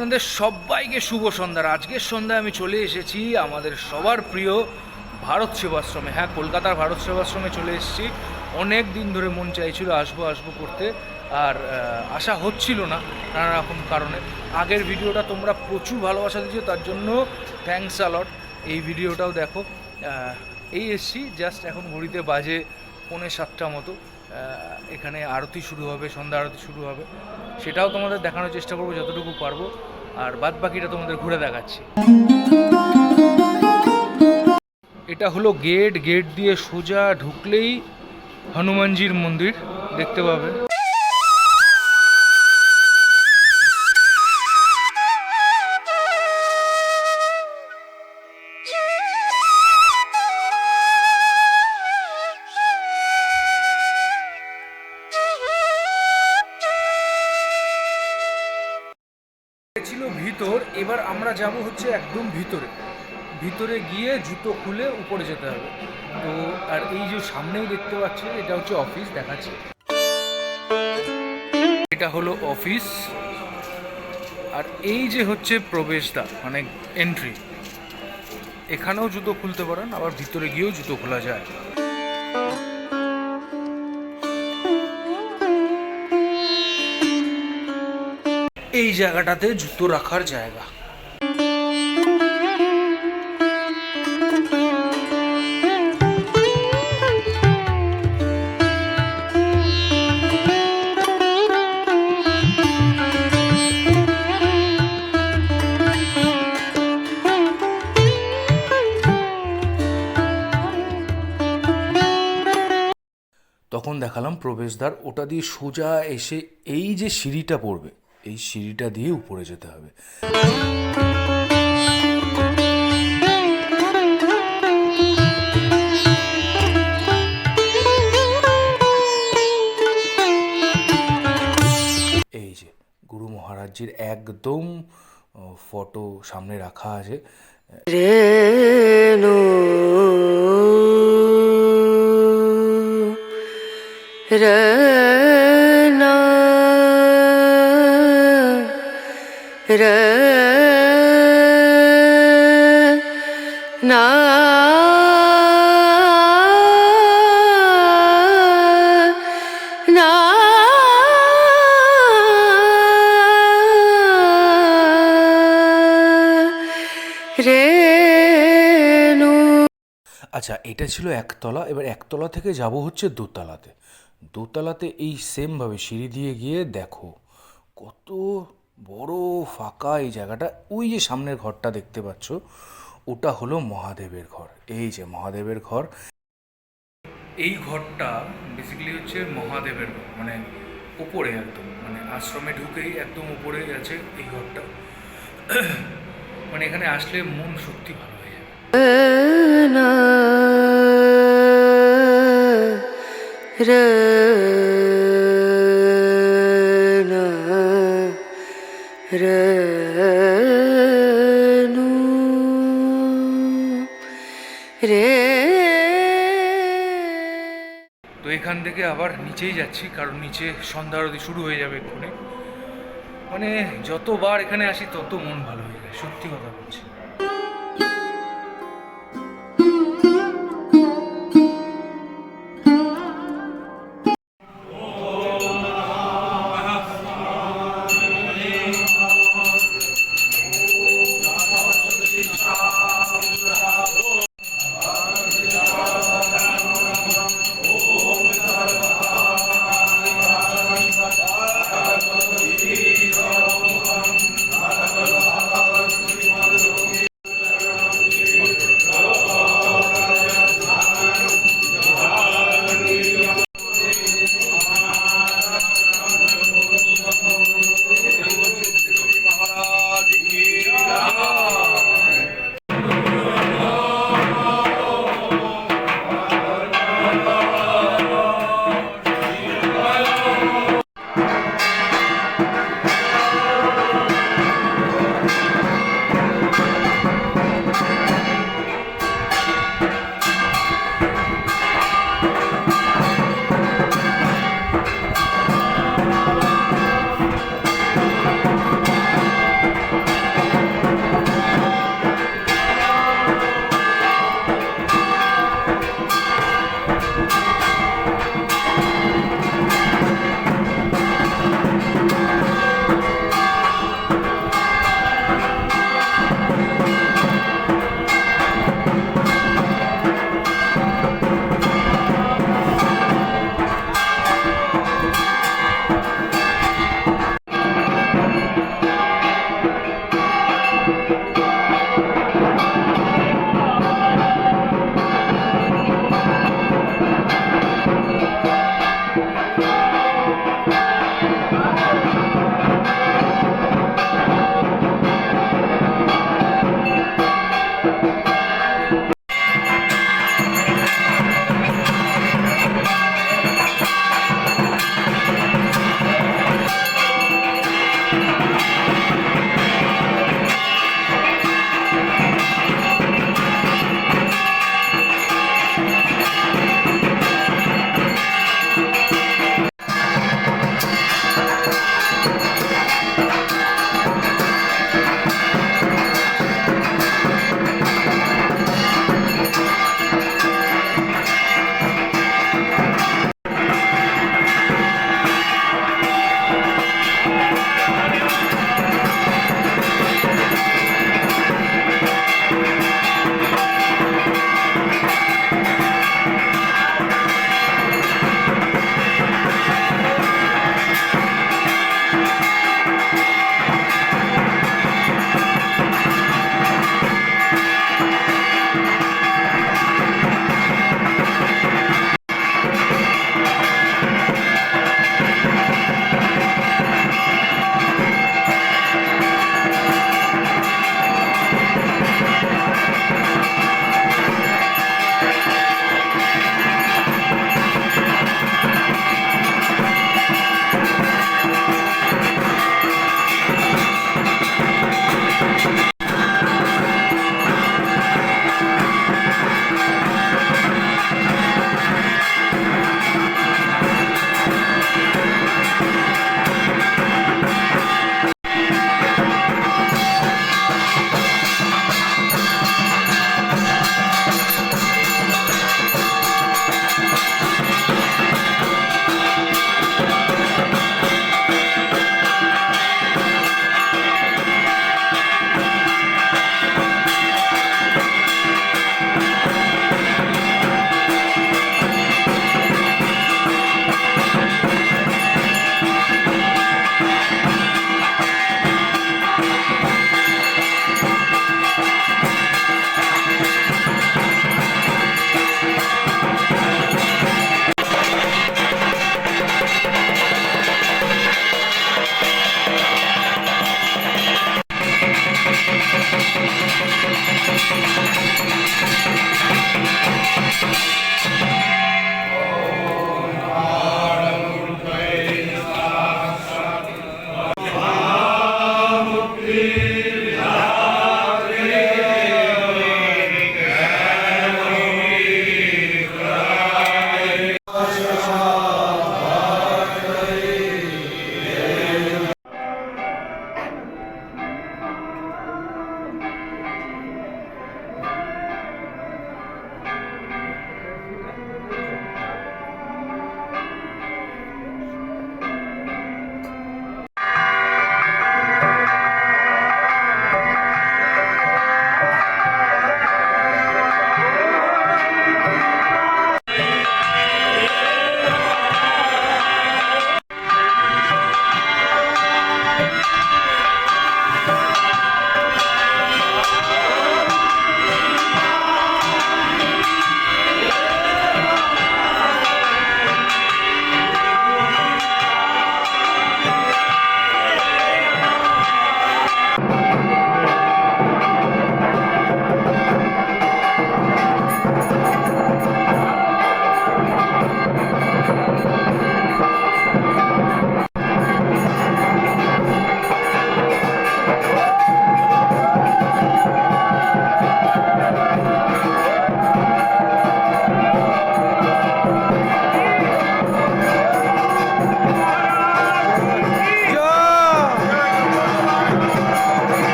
আপনাদের সবাইকে শুভ সন্ধ্যার। আজকের সন্ধ্যায় আমি চলে এসেছি আমাদের সবার প্রিয় ভারত সেবাশ্রমে। হ্যাঁ, কলকাতার ভারত সেবাশ্রমে চলে এসেছি। অনেক দিন ধরে মন চাইছিল আসবো করতে, আর আসা হচ্ছিল না নানা রকম কারণে। আগের ভিডিওটা তোমরা প্রচুর ভালোবাসা দিয়েছো, তার জন্য থ্যাঙ্কস আলট। এই ভিডিওটাও দেখো। এই এসছি জাস্ট, এখন ঘড়িতে বাজে 6:45 মতো। এখানে আরতি শুরু হবে, সন্ধ্যা আরতি শুরু হবে, সেটাও তোমাদের দেখানোর চেষ্টা করবো যতটুকু পারবো, আর বাদ বাকিটা তোমাদের ঘুরে দেখাচ্ছি। এটা হলো গেট দিয়ে সোজা ঢুকলেই হনুমানজির মন্দির দেখতে পাবে। ছিল ভিতর, এবার আমরা যাব হচ্ছে একদম ভিতরে গিয়ে জুতো খুলে উপরে যেতে হবে। তো আর এই যে সামনেই দেখতে পাচ্ছি, এটা হচ্ছে অফিস, দেখাচ্ছি। এটা হলো অফিস, আর এই যে হচ্ছে প্রবেশদ্বার, মানে এন্ট্রি। এখানেও জুতো খুলতে পারেন, আবার ভিতরে গিয়েও জুতো খোলা যায়। এই জায়গাটাতে জুতো রাখার জায়গা। তখন দেখালাম প্রবেশদ্বার, ওটা দিয়ে সোজা এসে এই যে সিঁড়িটা পড়বে, এই সিঁড়িটা দিয়ে উপরে যেতে হবে। এই যে গুরু মহারাজজির একদম ফটো সামনে রাখা আছে। আচ্ছা, এটা ছিল একতলা। এবার একতলা থেকে যাব হচ্ছে দোতলাতে এই সেমভাবে সিঁড়ি দিয়ে গিয়ে দেখো কত বড় ফাঁকা এই জায়গাটা। ওই যে সামনের ঘরটা দেখতে পাচ্ছ, ওটা হলো মহাদেবের ঘর। এই যে মহাদেবের ঘর, এই ঘরটা বেসিক্যালি হচ্ছে মহাদেবের ঘর, মানে উপরে একদম, মানে আশ্রমে ঢুকেই একদম উপরে আছে এই ঘরটা। মানে এখানে আসলে মন সত্যি ভালো হয়ে যাবে। তো এখান থেকে আবার নিচেই যাচ্ছি, কারণ নিচে সন্ধ্যা আরতি শুরু হয়ে যাবে এক্ষুনি। মানে যতবার এখানে আসি তত মন ভালো হয়ে যায়, সত্যি কথা বলছি।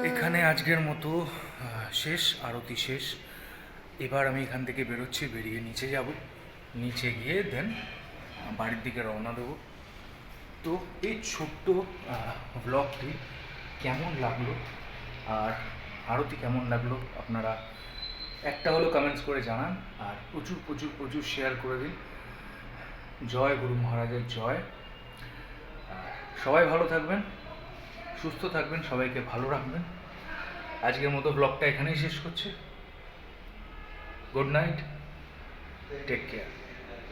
এখানে আজকের মতো শেষ, আরতি শেষ। এবার আমি এখান থেকে বেরোচ্ছি, বেরিয়ে নিচে যাব, নিচে গিয়ে দেন বাড়ির দিকে রওনা দেবো। তো এই ছোট্ট ব্লগটি কেমন লাগলো আর আরতি কেমন লাগলো আপনারা একটা হলো কমেন্টস করে জানান, আর প্রচুর প্রচুর প্রচুর শেয়ার করে দিন। জয় গুরু মহারাজের জয়। সবাই ভালো থাকবেন, সুস্থ থাকবেন, সবাইকে ভালো রাখবেন। আজকের মতো ব্লগটা এখানেই শেষ করছি। Good night, take care.